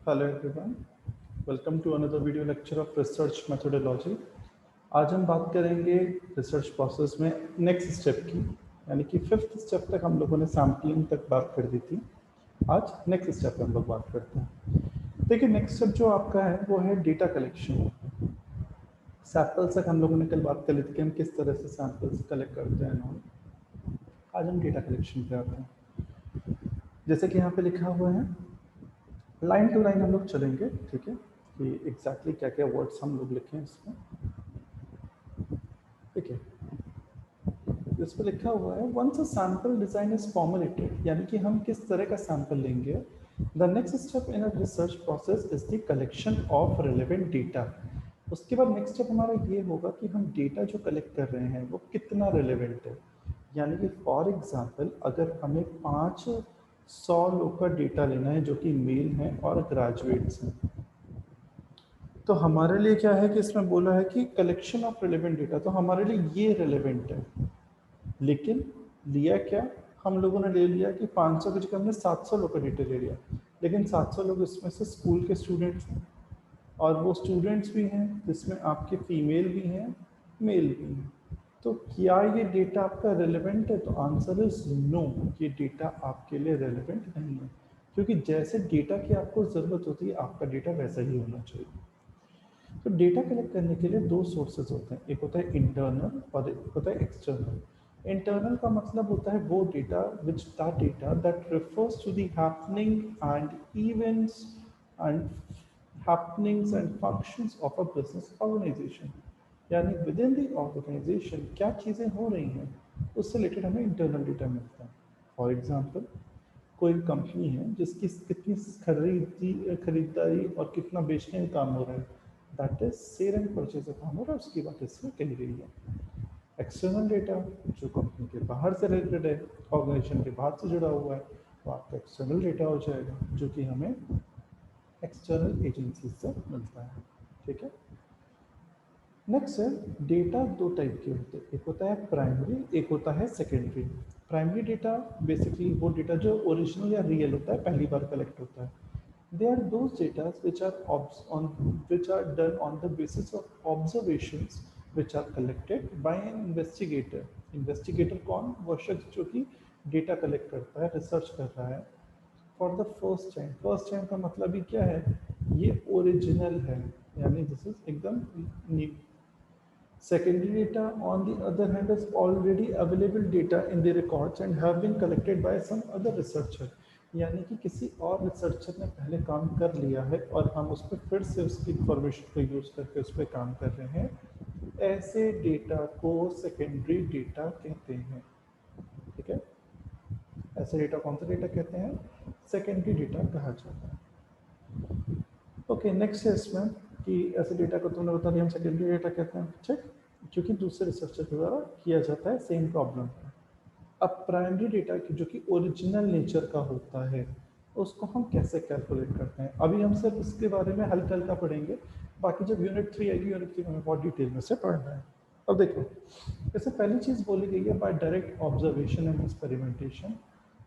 Hello everyone, welcome to another video lecture of research methodology. आज हम बात करेंगे रिसर्च प्रोसेस में नेक्स्ट स्टेप की, यानी कि फिफ्थ स्टेप तक हम लोगों ने सैम्पलिंग तक बात कर दी थी। आज नेक्स्ट स्टेप पे हम लोग बात करते हैं। देखिए, नेक्स्ट स्टेप जो आपका है वो है डेटा कलेक्शन। सैम्पल्स तक हम लोगों ने कल बात कर ली थी कि हम किस तरह से सैम्पल्स कलेक्ट करते हैं ना। आज हम डेटा कलेक्शन पे आते हैं। जैसे कि यहाँ पे लिखा हुआ है, लाइन टू लाइन हम लोग चलेंगे, ठीक है, कि एग्जैक्टली क्या क्या वर्ड्स हम लोग लिखे हैं इसमें। ठीक है, इस पर लिखा हुआ है, once a sample design is formulated, यानी कि हम किस तरह का सैंपल लेंगे। The next step in a research process is the collection of relevant data. उसके बाद नेक्स्ट स्टेप हमारा ये होगा कि हम डेटा जो कलेक्ट कर रहे हैं वो कितना रिलेवेंट है। यानी कि फॉर एग्जांपल, अगर हमें 500 लोग का डेटा लेना है जो कि मेल हैं और ग्रेजुएट्स हैं, तो हमारे लिए क्या है कि इसमें बोला है कि कलेक्शन ऑफ रिलेवेंट डेटा, तो हमारे लिए ये रिलेवेंट है। लेकिन लिया क्या, हम लोगों ने ले लिया कि 500 की जगह हमने 700 लोग का डेटा ले लिया। लेकिन 700 लोग इसमें से स्कूल के स्टूडेंट्स हैं, और वो स्टूडेंट्स भी हैं जिसमें आपके फीमेल भी हैं, मेल भी हैं। तो क्या ये डेटा आपका रेलेवेंट है? तो आंसर इज नो, ये डेटा आपके लिए रेलेवेंट नहीं है। क्योंकि जैसे डेटा की आपको ज़रूरत होती है, आपका डेटा वैसा ही होना चाहिए। तो डेटा कलेक्ट करने के लिए दो सोर्सेज होते हैं, एक होता है इंटरनल और एक होता है एक्सटर्नल। इंटरनल का मतलब होता है वो data which that data that refers to the happening and events and happenings and functions of a business organization. यानी विद इन द ऑर्गेनाइजेशन क्या चीज़ें हो रही हैं, उससे रिलेटेड हमें इंटरनल डेटा मिलता है। फॉर एग्जाम्पल, कोई कंपनी है जिसकी कितनी खरीदारी और कितना बेचने का काम हो रहा है, that is sale and purchase का काम हो रहा है, उसकी बात इसमें कही गई है। एक्सटर्नल डेटा जो कंपनी के बाहर से रिलेटेड है, ऑर्गेनाइजेशन के बाहर से जुड़ा हुआ है, वो आपका एक्सटर्नल डेटा हो जाएगा, जो कि हमें एक्सटर्नल एजेंसी से मिलता है। ठीक है, नेक्स्ट है, डेटा दो टाइप के होते हैं, एक होता है प्राइमरी, एक होता है सेकेंडरी। प्राइमरी डेटा बेसिकली वो डेटा जो ओरिजिनल या रियल होता है, पहली बार कलेक्ट होता है। They are those data which are done on the basis of observations which are collected by an investigator। Investigator कौन? वो शख्स जो कि डेटा कलेक्ट करता है, रिसर्च कर रहा है for the first time. First time का मतलब ही क्या है, ये ओरिजिनल है, यानी दिस इज एकदम new. Secondary data, on the other hand, is already available data in the records and have been collected by some other researcher। यानी कि किसी और रिसर्चर ने पहले काम कर लिया है और हम उस पर फिर से उसकी इंफॉर्मेशन को यूज़ करके उस पर काम कर रहे हैं। ऐसे डेटा को सेकेंडरी डेटा कहते हैं। ठीक है, ऐसे डेटा कौन सा डेटा कहते हैं? सेकेंडरी डेटा कहा जाता है। ओके, नेक्स्ट है इसमें कि ऐसे डेटा को तुमने बता दिया हम सेकेंडरी डेटा कहते हैं, ठीक, क्योंकि दूसरे रिसर्चर के द्वारा किया जाता है सेम प्रॉब्लम पर। अब प्राइमरी डेटा की जो कि ओरिजिनल नेचर का होता है, उसको हम कैसे कैलकुलेट करते हैं, अभी हम सिर्फ इसके बारे में हल्का हल्का पढ़ेंगे। बाकी जब यूनिट 3 आएगी, यूनिट 3 में बहुत डिटेल में से पढ़ना है। अब देखो, जैसे पहली चीज़ बोली गई है, by direct observation and experimentation.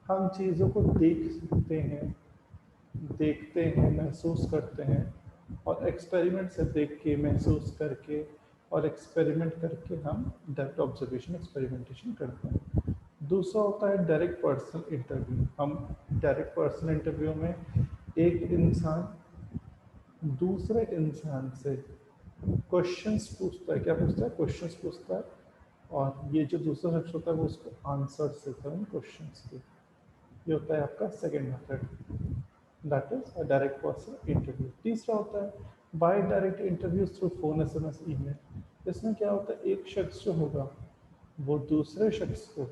हम चीज़ों को देखते हैं, महसूस करते हैं, और एक्सपेरिमेंट से देख के, महसूस करके और एक्सपेरिमेंट करके हम डायरेक्ट ऑब्जर्वेशन एक्सपेरिमेंटेशन करते हैं। दूसरा होता है डायरेक्ट पर्सनल इंटरव्यू। हम डायरेक्ट पर्सनल इंटरव्यू में एक इंसान दूसरे इंसान से क्वेश्चंस पूछता है। क्या पूछता है? क्वेश्चंस पूछता है, और ये जो दूसरा शख्स होता है वो उसको आंसर देता है उन क्वेश्चंस के। ये होता है आपका second method, that is a direct person interview. तीसरा होता है by direct interview through phone, SMS, email. इसमें क्या होता है, एक शख्स जो होगा वो दूसरे शख्स को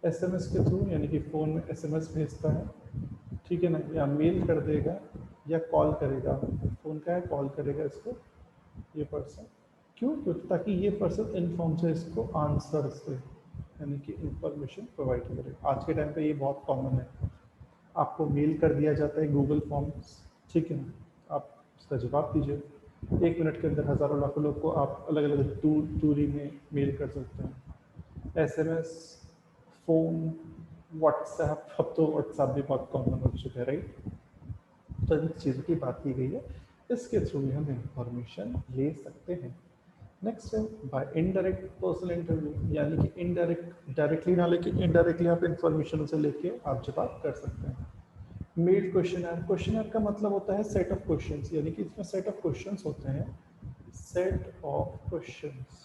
एसएमएस के थ्रू, यानी कि फ़ोन में एसएमएस भेजता है, ठीक है ना, या मेल कर देगा या कॉल करेगा। फ़ोन का है, कॉल करेगा इसको ये पर्सन। क्यों? क्योंकि ताकि ये पर्सन इन्फॉर्म से इसको आंसर से, यानी कि इंफॉर्मेशन प्रोवाइड करे। आज के टाइम पे ये बहुत कॉमन है, आपको मेल कर दिया जाता है गूगल फॉर्म्स, ठीक है ना, आप उसका जवाब दीजिए। 1 मिनट के अंदर हज़ारों लाखों लोग को आप अलग अलग दूरी में मेल कर सकते हैं। एसएमएस, फ़ोन, व्हाट्सएप, अब तो व्हाट्सएप भी बहुत कॉमन हो चुका है, राइट। तो इन चीज़ों की बात की गई है, इसके थ्रू भी हम इंफॉर्मेशन ले सकते हैं। नेक्स्ट है बाय इनडायरेक्ट पर्सनल इंटरव्यू, यानी कि इनडायरेक्ट डायरेक्टली ना लेके इनडायरेक्टली आप इंफॉर्मेशन उसे लेके आप जवाब कर सकते हैं। मेड क्वेश्चनर, क्वेश्चनर का मतलब होता है सेट ऑफ क्वेश्चंस, यानी कि इसमें सेट ऑफ क्वेश्चंस होते हैं, सेट ऑफ क्वेश्चंस,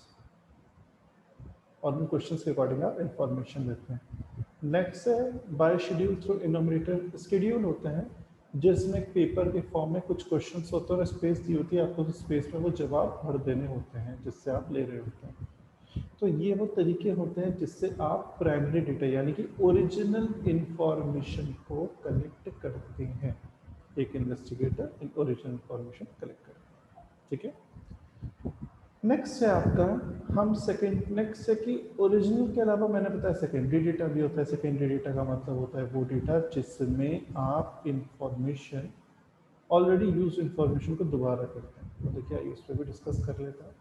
और उन क्वेश्चंस के अकॉर्डिंग आप इंफॉर्मेशन देते हैं। नेक्स्ट है बाय शेड्यूल थ्रू इनोमिनेटर, शेड्यूल होते हैं जिसमें पेपर के फॉर्म में कुछ क्वेश्चंस होते हैं और स्पेस दी होती है, आपको उस स्पेस में वो जवाब भर देने होते हैं जिससे आप ले रहे होते हैं। तो ये वो तरीके होते हैं जिससे आप प्राइमरी डेटा यानी कि ओरिजिनल इंफॉर्मेशन को कलेक्ट करते हैं। एक इन्वेस्टिगेटर ओरिजिनल इंफॉर्मेशन कलेक्ट करते हैं, ठीक है। नेक्स्ट है आपका, हम सेकेंड नेक्स्ट है कि ओरिजिनल के अलावा मैंने बताया सेकेंडरी डेटा भी होता है। सेकेंडरी डेटा का मतलब होता है वो डेटा जिसमें आप इंफॉर्मेशन ऑलरेडी यूज इंफॉर्मेशन को दोबारा करते हैं। तो देखिए इस पर भी डिस्कस कर लेते हैं।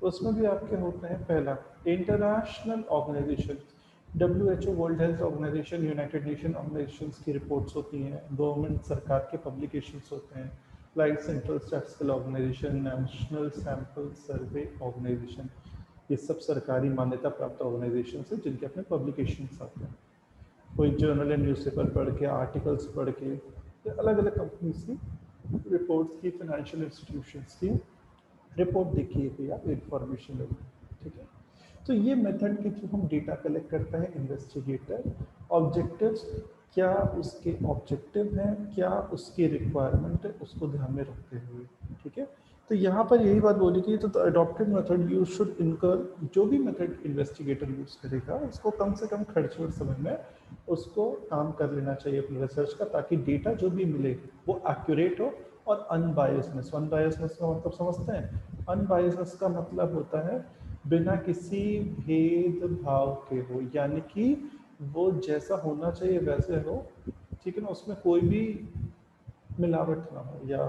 उसमें भी आपके होते हैं, पहला international organization, WHO, world health organization, United Nation organizations की रिपोर्ट्स होती हैं, गवर्नमेंट सरकार के पब्लिकेशंस होते हैं, like central statistical organization, national sample survey organization, ये सब सरकारी मान्यता प्राप्त ऑर्गेनाइजेशन है जिनके अपने पब्लिकेशंस आते हैं। कोई जर्नल या न्यूज़पेपर पढ़ के, आर्टिकल्स पढ़ के, या अलग अलग कंपनीज की रिपोर्ट्स की, फाइनेंशियल इंस्टीट्यूशंस की रिपोर्ट देखिए कोई आप इंफॉर्मेशन लेते हैं, ठीक है। तो ये मेथड के थ्रू हम डेटा कलेक्ट करता है इन्वेस्टिगेटर। ऑब्जेक्टिव्स, क्या उसके ऑब्जेक्टिव हैं, क्या उसकी रिक्वायरमेंट है, उसको ध्यान में रखते हुए, ठीक है। तो यहाँ पर यही बात बोली कि तो अडॉप्टेड मेथड यूज शुड इनकर, जो भी मेथड इन्वेस्टिगेटर यूज करेगा उसको कम से कम खर्च समय में उसको काम कर लेना चाहिए अपने रिसर्च का, ताकि डेटा जो भी मिले वो एक्यूरेट हो और अनबायसनेस। अनबायसनेस का मतलब समझते हैं? अनबायसनेस का मतलब होता है बिना किसी भेदभाव के हो, यानी कि वो जैसा होना चाहिए वैसे हो, ठीक है ना, उसमें कोई भी मिलावट ना हो, या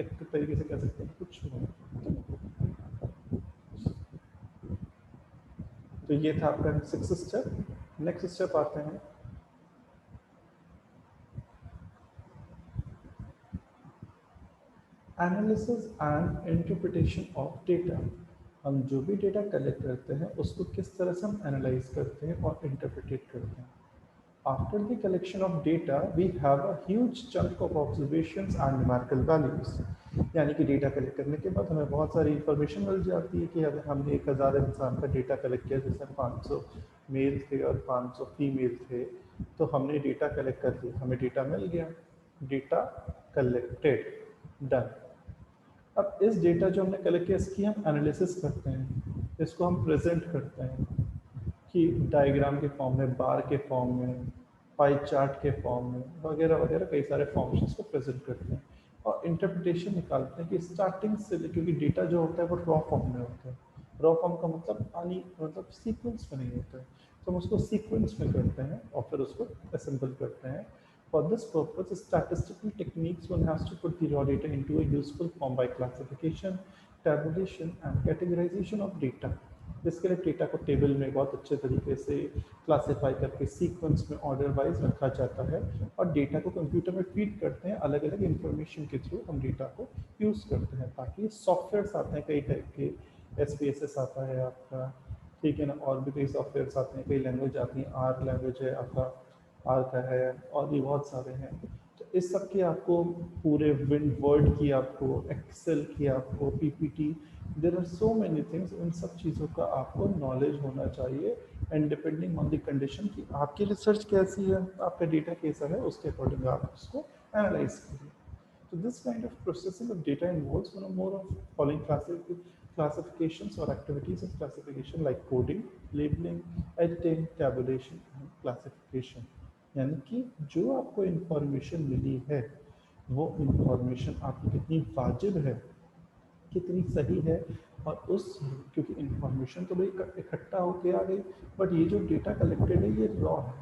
एक तरीके से कह सकते हैं कुछ हो। तो ये था आपका सिक्स स्टेप। नेक्स्ट स्टेप आते हैं analysis and interpretation of data. हम जो भी डेटा कलेक्ट करते हैं उसको किस तरह से हम एनालाइज करते हैं और इंटरप्रिटेट करते हैं। After the collection of data, we have a huge chunk of observations and numerical values. यानी कि डेटा कलेक्ट करने के बाद हमें बहुत सारी इंफॉर्मेशन मिल जाती है कि अगर हमने 1000 इंसान का डेटा कलेक्ट किया जिसमें 500 मेल थे और 500 फीमेल थे, तो हमने डेटा कलेक्ट कर लिया, हमें डेटा मिल गया, डेटा कलेक्टेड, डन। अब इस डेटा जो हमने कलेक्ट किया इसकी हम एनालिसिस करते हैं, इसको हम प्रेजेंट करते हैं कि डायग्राम के फॉर्म में, बार के फॉर्म में, पाई चार्ट के फॉर्म में, वगैरह वगैरह कई सारे फॉर्म्स को प्रेजेंट करते हैं और इंटरप्रिटेशन निकालते हैं कि स्टार्टिंग से, क्योंकि डेटा जो होता है वो रॉ फॉर्म में होता है। रॉ फॉर्म का मतलब मतलब सीक्वेंस में नहीं होता है, तो हम उसको सीक्वेंस में करते हैं और फिर उसको असेंबल करते हैं। For this purpose, statistical techniques one has to put the raw data into a useful form by classification, tabulation, and categorization of data. इसके लिए डेटा को टेबल में बहुत अच्छे तरीके से क्लासीफाई करके सीक्वेंस में ऑर्डर वाइज रखा जाता है और डेटा को कंप्यूटर में फीड करते हैं। अलग अलग इंफॉर्मेशन के थ्रू हम डेटा को यूज़ करते हैं, ताकि सॉफ्टवेयर्स आते हैं कई टाइप के, SPSS आता है आपका, ठीक है ना, और भी कई सॉफ्टवेयर्स आते हैं, कई लैंग्वेज आती हैं, आर लैंग्वेज है आपका, आर का है, और भी बहुत सारे हैं। तो इस सब की आपको पूरे विंड वर्ड की, आपको एक्सेल की, आपको PPT, there are so many things, उन सब चीज़ों का आपको नॉलेज होना चाहिए। And depending on the condition कि आपकी रिसर्च कैसी है, आपका डेटा कैसा है, उसके अकॉर्डिंग आप उसको एनालाइज करिए। So this kind of processing of data involves more of following classifications or activities of classification like coding, labeling, editing, tabulation and classification. यानी कि जो आपको इंफॉर्मेशन मिली है वो इंफॉर्मेशन आपकी कितनी वाजिब है, कितनी सही है, और उस, क्योंकि इंफॉर्मेशन तो भाई इकट्ठा होके आ गई, बट ये जो डेटा कलेक्टेड है ये रॉ है।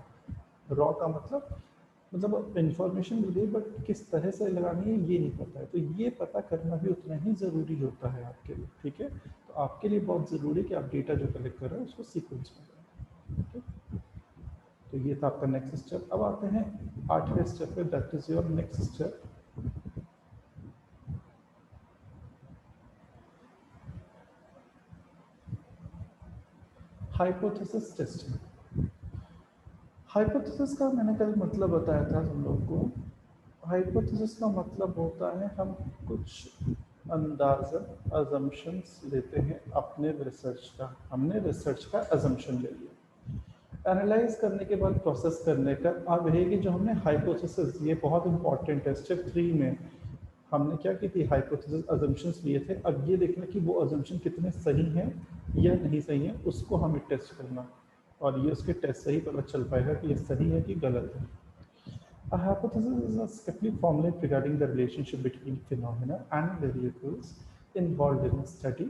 रॉ का मतलब इंफॉर्मेशन मिल गई बट किस तरह से लगानी है ये नहीं पता है, तो ये पता करना भी उतना ही ज़रूरी होता है आपके लिए, ठीक है। तो आपके लिए बहुत ज़रूरी है कि आप डेटा जो कलेक्ट कर रहे हैं उसको सीक्वेंस में करें, ठीक है। तो ये था आपका नेक्स्ट स्टेप। अब आते हैं 8वें स्टेप पे, that is your next step, hypothesis testing. Hypothesis का मैंने कल मतलब बताया था तुम लोग को। हाइपोथेसिस का मतलब होता है हम कुछ अंदाज़ा अजम्पशंस लेते हैं अपने रिसर्च का। हमने रिसर्च का अजम्पशन ले लिया, एनालाइज करने के बाद प्रोसेस करने का। अब है कि जो हमने हाइपोथेसिस, ये बहुत इंपॉर्टेंट है, स्टेप 3 में हमने क्या की थी, हाइपोथेसिस अजम्पशंस लिए थे। अब ये देखना कि वो अजम्पशन कितने सही हैं या नहीं सही हैं, उसको हमें टेस्ट करना, और ये उसके टेस्ट से ही पता चल पाएगा कि ये सही है कि गलत है। A hypothesis is a strictly formulate regarding the relationship between phenomena and variables involved in a study.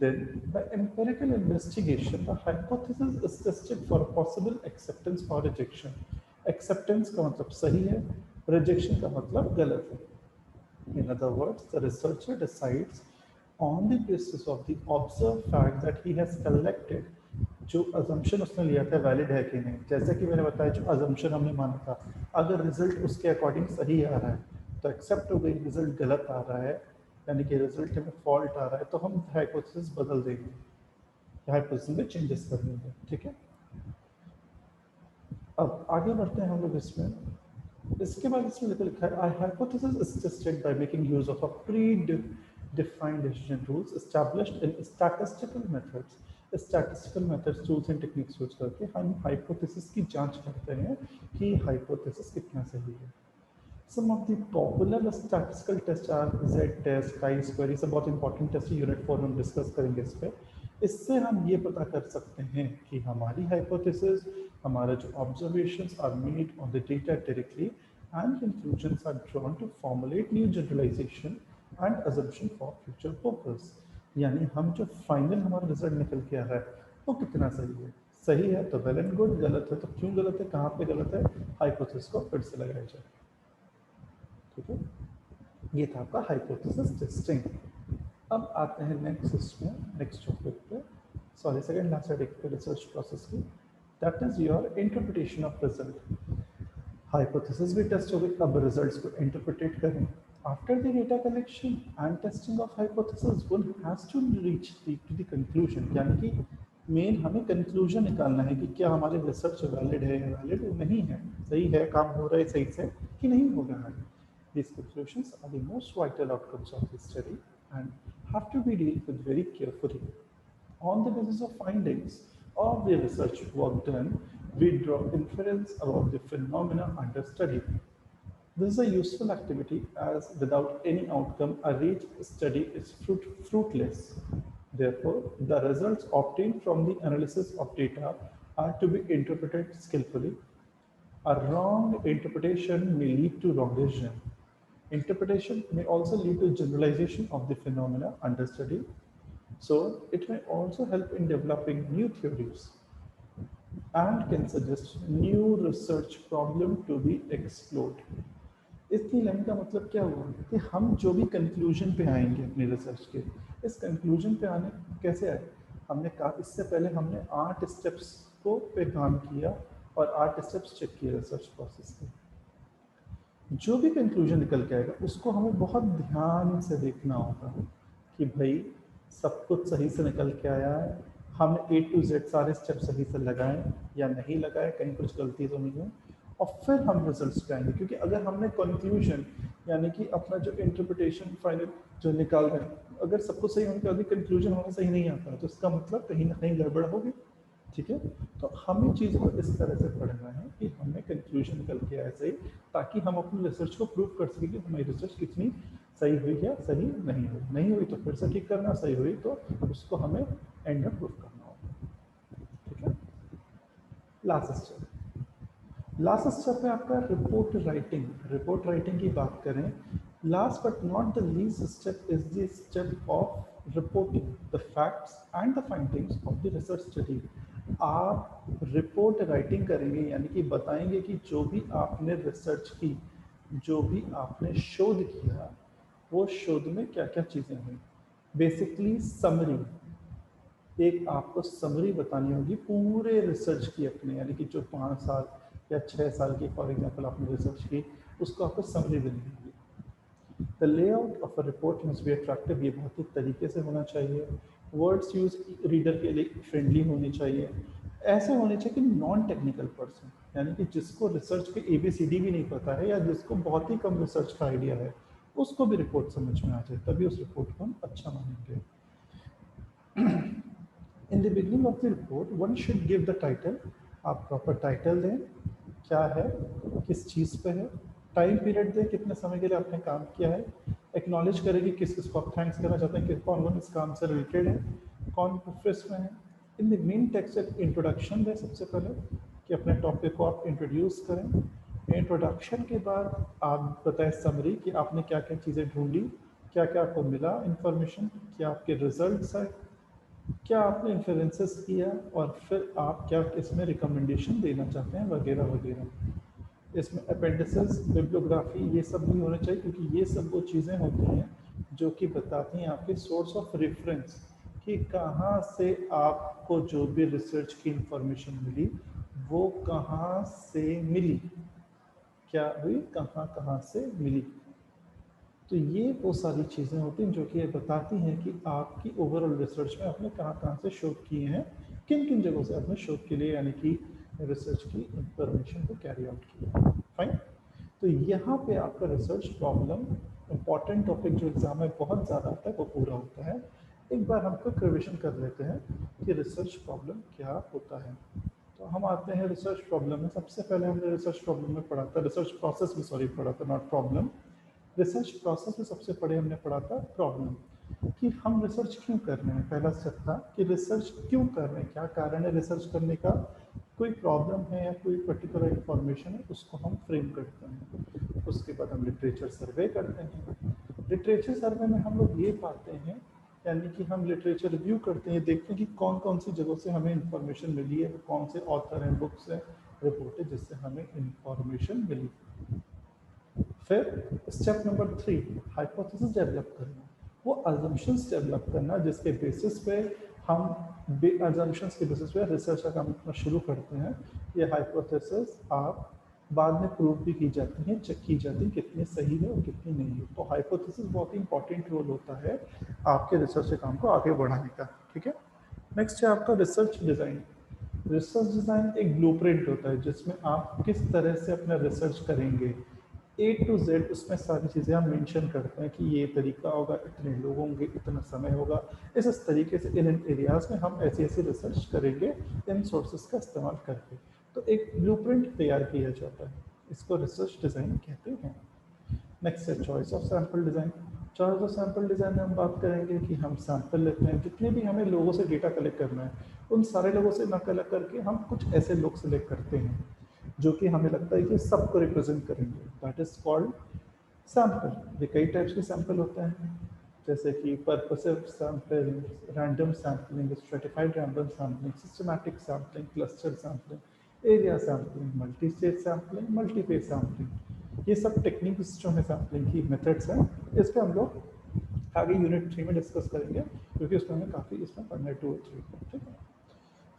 Then, by empirical investigation, the hypothesis is tested for possible acceptance or rejection. Acceptance का मतलब सही है, rejection का मतलब गलत है. In other words, the researcher decides on the basis of the observed fact that he has collected, जो assumption उसने लिया था वैलिड है कि नहीं। जैसे कि मैंने बताया, जो assumption हमने माना था, अगर रिजल्ट उसके अकॉर्डिंग सही आ रहा है तो एक्सेप्ट हो गई, रिजल्ट गलत आ रहा है यानी कि रिजल्ट में फॉल्ट आ रहा है तो हम हाइपोथेसिस बदल देंगे, हाइपोथेसिस में चेंजेस कर देंगे। ठीक है, अब आगे बढ़ते हैं हम लोग इसमें। इसके बाद इसमें लिखा है, I hypothesis is tested by making use of a predefined decision rules established in statistical methods. Statistical methods, tools and techniques use करके हम हाइपोथेसिस की जांच करते हैं कि हाइपोथेसिस कितना सही है। Some of the popular statistical tests are Z-test, chi-square, ये सब बहुत इंपॉर्टेंट टेस्ट है, यूनिट 4 हम डिस्कस करेंगे इस पे। इससे हम ये पता कर सकते हैं कि हमारी हाइपोथेसिस, हमारा जो observations are made on the data directly and conclusions are drawn to formulate new generalization and assumption for future purpose. यानी हम जो फाइनल हमारा रिजल्ट निकल के आ रहा है वो कितना सही है। सही है तो वेल एंड गुड, गलत है तो क्यों गलत है, कहाँ पे गलत है, हाइपोथेसिस को फिर से लगाया जाए। ठीक है, ये था आपका हाइपोथेसिस टेस्टिंग। अब आते हैं नेक्स्ट इसमें, नेक्स्ट टॉपिक पे, सॉरी सेकंड लास्ट हेडिंग पे, रिसर्च प्रोसेस की, that is your interpretation of result. Hypothesis भी टेस्ट हो गई, अब रिजल्ट्स को इंटरप्रिटेट करें। After the data collection and testing of hypothesis, one has to reach to the conclusion, यानी कि मेन हमें कंक्लूजन निकालना है कि क्या हमारे रिसर्च वैलिड है या वैलिड नहीं है, सही है, काम हो रहा है सही से कि नहीं हो रहा है। These conclusions are the most vital outcomes of the study and have to be dealt with very carefully. On the basis of findings of the research work done, we draw inference about the phenomena under study. This is a useful activity as without any outcome, a reach study is fruitless. Therefore, the results obtained from the analysis of data are to be interpreted skillfully. A wrong interpretation may lead to wrong decision. Interpretation may also lead to generalization of the phenomena under study. So it may also help in developing new theories and can suggest new research problem to be explored. इसकी line का मतलब क्या हुआ कि हम जो भी conclusion पे आएंगे अपनी रिसर्च के, इस कंक्लूजन पे आने कैसे आए, हमने कहा इससे पहले हमने 8 स्टेप्स को पे काम किया और 8 स्टेप्स चेक किए रिसर्च प्रोसेस के। जो भी कंक्लूजन निकल के आएगा उसको हमें बहुत ध्यान से देखना होगा कि भाई सब कुछ सही से निकल के आया है, हमने A to Z सारे स्टेप सही से लगाए या नहीं लगाए, कहीं कुछ गलती तो नहीं है, और फिर हम रिजल्ट्स पे आएंगे। क्योंकि अगर हमने कंक्लूजन यानी कि अपना जो इंटरप्रिटेशन फाइनल जो निकाल रहे हैं, अगर सब कुछ सही होने के बाद कंक्लूजन हमें सही नहीं आता है तो इसका मतलब कहीं ना कहीं गड़बड़ होगी। ठीक है, तो हमें चीज़ को इस तरह से पढ़ना है कि हमें कंक्लूजन निकल के आए सही, ताकि हम अपनी रिसर्च को प्रूव कर सकें कि हमारी रिसर्च कितनी सही हुई या सही नहीं हुई। नहीं हुई तो फिर से ठीक करना, सही हुई तो उसको हमें एंड में प्रूव करना होगा। ठीक है, लास्ट स्टेप है आपका रिपोर्ट राइटिंग। रिपोर्ट राइटिंग की बात करें, last but not the least step is the step of reporting the facts and the findings of the research study. आप रिपोर्ट राइटिंग करेंगे यानी कि बताएंगे कि जो भी आपने रिसर्च की, जो भी आपने शोध किया, वो शोध में क्या क्या चीज़ें हुई। बेसिकली समरी, एक आपको समरी बतानी होगी पूरे रिसर्च की अपने, यानी कि जो 5 साल या 6 साल की फॉर एग्जांपल आपने रिसर्च की, उसको आपको समरी देनी होगी। The layout of a report must be attractive, ये बहुत ही तरीके से होना चाहिए। वर्ड्स यूज रीडर के लिए फ्रेंडली होने चाहिए, ऐसे होने चाहिए कि नॉन टेक्निकल पर्सन, यानी कि जिसको रिसर्च के ABCD भी नहीं पता है या जिसको बहुत ही कम रिसर्च का आइडिया है, उसको भी रिपोर्ट समझ में आ जाए, तभी उस रिपोर्ट को हम अच्छा मानेंगे। In the beginning of the report one should give the title, आप प्रॉपर टाइटल दें, क्या है, किस चीज़ पे है, टाइम पीरियड दें, कितने समय के लिए आपने काम किया है, एक्नॉलेज करें कि किस किस को आप थैंक्स करना चाहते हैं, कि कौन कौन इस काम से रिलेटेड है, कौन प्रोफेस में है। इन द मेन टेक्स्ट एक इंट्रोडक्शन दें सबसे पहले, कि अपने टॉपिक को आप इंट्रोड्यूस करें। इंट्रोडक्शन के बाद आप बताएं समरी कि आपने क्या क्या चीज़ें ढूंढी, क्या क्या आपको मिला इन्फॉर्मेशन, क्या आपके रिजल्ट्स है, क्या आपने इन्फ्लुएंसेस किया, और फिर आप क्या इसमें रिकमेंडेशन देना चाहते हैं वगैरह वगैरह। इसमें अपेंडिसेस, बिब्लियोग्राफी, ये सब भी होना चाहिए, क्योंकि ये सब वो चीज़ें होती हैं जो कि बताती हैं आपके सोर्स ऑफ रेफरेंस, कि कहाँ से आपको जो भी रिसर्च की इंफॉर्मेशन मिली वो कहाँ से मिली, क्या हुई, कहाँ कहाँ से मिली। तो ये वो सारी चीज़ें होती हैं जो कि ये बताती हैं कि आपकी ओवरऑल रिसर्च में आपने कहाँ कहाँ से शोध किए हैं, किन किन जगहों से आपने शोध के लिए यानी कि रिसर्च की इंफॉर्मेशन को कैरी आउट किया। फाइन। तो यहाँ पे आपका रिसर्च प्रॉब्लम, इम्पॉर्टेंट टॉपिक जो एग्जाम में बहुत ज़्यादा आता है, वो पूरा होता है। एक बार हम क्विक रिविजन कर लेते हैं कि रिसर्च प्रॉब्लम क्या होता है। तो हम आते हैं रिसर्च प्रॉब्लम में। सबसे पहले हमने रिसर्च प्रॉब्लम में पढ़ा था, रिसर्च प्रोसेस में सॉरी पढ़ा था, नॉट प्रॉब्लम। रिसर्च प्रोसेस में सबसे पहले हमने पढ़ा था प्रॉब्लम, कि हम रिसर्च क्यों कर रहे हैं। पहला स्टेप था कि रिसर्च क्यों कर रहे हैं, क्या कारण है रिसर्च करने का, कोई प्रॉब्लम है या कोई पर्टिकुलर इंफॉर्मेशन है, उसको हम फ्रेम करते हैं। उसके बाद हम लिटरेचर सर्वे करते हैं। लिटरेचर सर्वे में हम लोग ये पाते हैं, यानी कि हम लिटरेचर रिव्यू करते हैं, देखते हैं कि कौन कौन सी जगहों से हमें इंफॉर्मेशन मिली है, कौन से ऑथर हैं, बुक्स हैं, रिपोर्ट है जिससे हमें इंफॉर्मेशन मिली। फिर स्टेप नंबर 3, हाइपोथेसिस डेवलप करना, वो अजम्पशंस डेवलप करना जिसके बेसिस पे हम अजम्पशंस के बेसिस पे रिसर्च का काम करना शुरू करते हैं। ये हाइपोथेसिस आप बाद में प्रूव भी की जाती हैं, चेक की जाती है कितनी सही है और कितनी नहीं है। तो हाइपोथेसिस बहुत ही इंपॉर्टेंट रोल होता है आपके रिसर्च के काम को आगे बढ़ाने का। ठीक है। नेक्स्ट है आपका रिसर्च डिज़ाइन। रिसर्च डिज़ाइन एक ब्लूप्रिंट होता है जिसमें आप किस तरह से अपना रिसर्च करेंगे, A to Z उसमें सारी चीज़ें हम मेंशन करते हैं कि ये तरीका होगा, इतने लोग होंगे, इतना समय होगा, इस तरीके से इन एरियाज़ में हम ऐसी ऐसी रिसर्च करेंगे इन सोर्सेज का इस्तेमाल करके। तो एक ब्लूप्रिंट तैयार किया जाता है, इसको रिसर्च डिज़ाइन कहते हैं। नेक्स्ट है choice of sample design. Choice of sample design में हम बात करेंगे कि हम सैंपल लेते हैं, जितने भी हमें लोगों से डेटा कलेक्ट करना है, उन सारे लोगों से ना कलेक्ट करके हम कुछ ऐसे लोग सेलेक्ट करते हैं जो कि हमें लगता है कि सबको रिप्रेजेंट करेंगे, दैट इज कॉल्ड सैंपल। ये कई टाइप्स के सैंपल होते हैं, जैसे कि purposive sampling, random sampling, stratified random sampling, systematic sampling, cluster sampling, area sampling, multi stage sampling, multi phase sampling. ये सब टेक्निक्स जो है सैंपलिंग की मेथड्स हैं। इस पर हम लोग आगे यूनिट 3 में डिस्कस करेंगे, क्योंकि उसमें हमें काफ़ी इसमें पढ़ना है 2 और 3। ठीक है।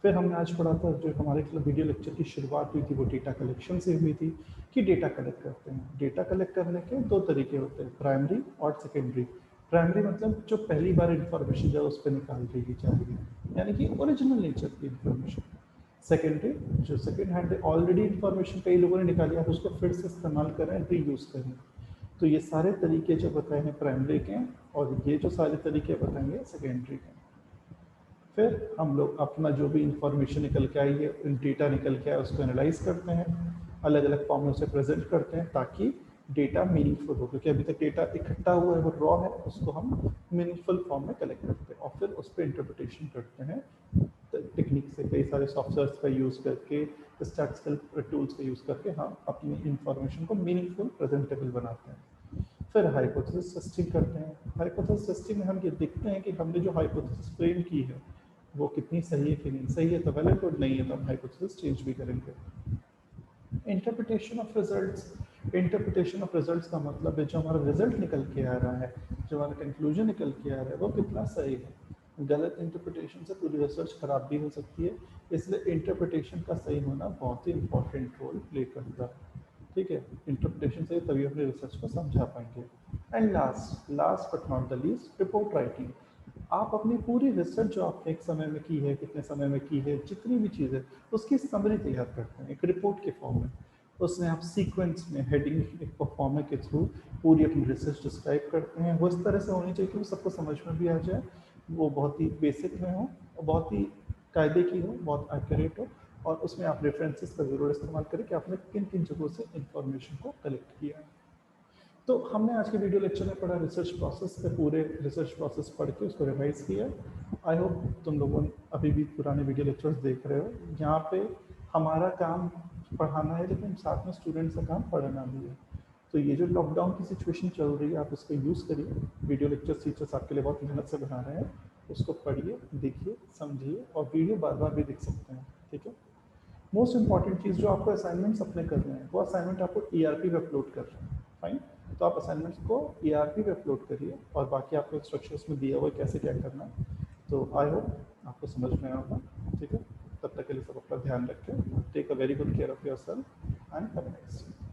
फिर हमने आज पढ़ा था, जो हमारे वीडियो लेक्चर की शुरुआत हुई थी वो डेटा कलेक्शन से हुई थी, कि डेटा कलेक्ट करते हैं। डेटा कलेक्ट करने के दो तरीके होते हैं, प्राइमरी और सेकेंडरी। प्राइमरी मतलब जो पहली बार इंफॉर्मेशन जो उस पर निकाल दी जा रही है, यानी कि ओरिजिनल नेचर की इंफॉर्मेशन। सेकेंडरी जो सेकेंड हैंड ऑलरेडी इंफॉर्मेशन कई लोगों ने निकाली, आप उसको फिर से इस्तेमाल करें, री यूज़ करें। तो ये सारे तरीके जो बताए हैं प्राइमरी के, और ये जो सारे तरीके बताएंगे सेकेंडरी के। फिर हम लोग अपना जो भी इंफॉर्मेशन निकल के आई है, डेटा निकल के आया, उसको एनालाइज करते हैं, अलग अलग फॉर्म में उसे प्रेजेंट करते हैं ताकि डेटा मीनिंगफुल हो। क्योंकि अभी तक डेटा इकट्ठा हुआ है, वो रॉ है, उसको हम मीनिंगफुल फॉर्म में कलेक्ट करते हैं और फिर उस पर इंटरप्रिटेशन करते हैं टेक्निक से, कई सारे सॉफ्टवेयर्स का यूज़ करके, स्टैटिस्टिकल टूल्स का यूज़ करके हम अपनी इंफॉर्मेशन को मीनिंगफुल प्रेजेंटेबल बनाते हैं। फिर हाइपोथेसिस टेस्टिंग करते हैं। हाइपोथेसिस टेस्टिंग में हम ये देखते हैं कि हमने जो हाइपोथेसिस फ्रेम की है वो कितनी सही है कि नहीं। सही है तो वैलिड, गुड नहीं है तो हम हाइपोथेसिस चेंज भी करेंगे। Interpretation of results. Interpretation of results का मतलब है जो हमारा रिजल्ट निकल के आ रहा है, जो हमारा कंक्लूजन निकल के आ रहा है, वो कितना सही है। गलत इंटरप्रिटेशन से पूरी रिसर्च खराब भी हो सकती है, इसलिए इंटरप्रिटेशन का सही होना बहुत ही इंपॉर्टेंट रोल प्ले करता है। ठीक है, इंटरप्रिटेशन से तभी अपने रिसर्च को समझा पाएंगे। And last last but not the least, report writing. आप अपनी पूरी रिसर्च जो आपने एक समय में की है, कितने समय में की है, जितनी भी चीज़ें, उसकी समरी तैयार करते हैं एक रिपोर्ट के फॉर्म में। उसमें आप सीक्वेंस में हेडिंग एक परफॉर्मर के थ्रू पूरी अपनी रिसर्च डिस्क्राइब करते हैं। वो इस तरह से होनी चाहिए कि वो सबको समझ में भी आ जाए, वो बहुत ही बेसिक में हो और बहुत ही कायदे की हो, बहुत एक्यूरेट हो, और उसमें आप रेफरेंसेस का ज़रूर इस्तेमाल करें कि आपने किन किन जगहों से इंफॉर्मेशन को कलेक्ट किया है। तो हमने आज के वीडियो लेक्चर में पढ़ा रिसर्च प्रोसेस पे, पूरे रिसर्च प्रोसेस पढ़ के उसको रिवाइज किया। आई होप तुम लोगों अभी भी पुराने वीडियो लेक्चर्स देख रहे हो। यहाँ पे हमारा काम पढ़ाना है, लेकिन साथ में स्टूडेंट्स का काम पढ़ाना भी है। तो ये जो लॉकडाउन की सिचुएशन चल रही है, आप उसको यूज़ करिए। वीडियो लेक्चर टीचर्स आपके लिए बहुत मेहनत से बना रहे हैं, उसको पढ़िए, देखिए, समझिए, और वीडियो बार बार भी देख सकते हैं। ठीक है। मोस्ट इंपॉर्टेंट चीज़, जो आपको असाइनमेंट्स अपने कर रहे हैं, वो असाइनमेंट आपको ERP पे अपलोड कर रहे हैं। फाइन। तो आप असाइनमेंट्स को ERP पे अपलोड करिए, और बाकी आपको इंस्ट्रक्शंस में दिया हुआ है कैसे क्या करना है। तो आई होप आपको समझ में आया होगा। ठीक है। तब तक के लिए सब अपना ध्यान रखें। Take a very good care of yourself and have a nice day.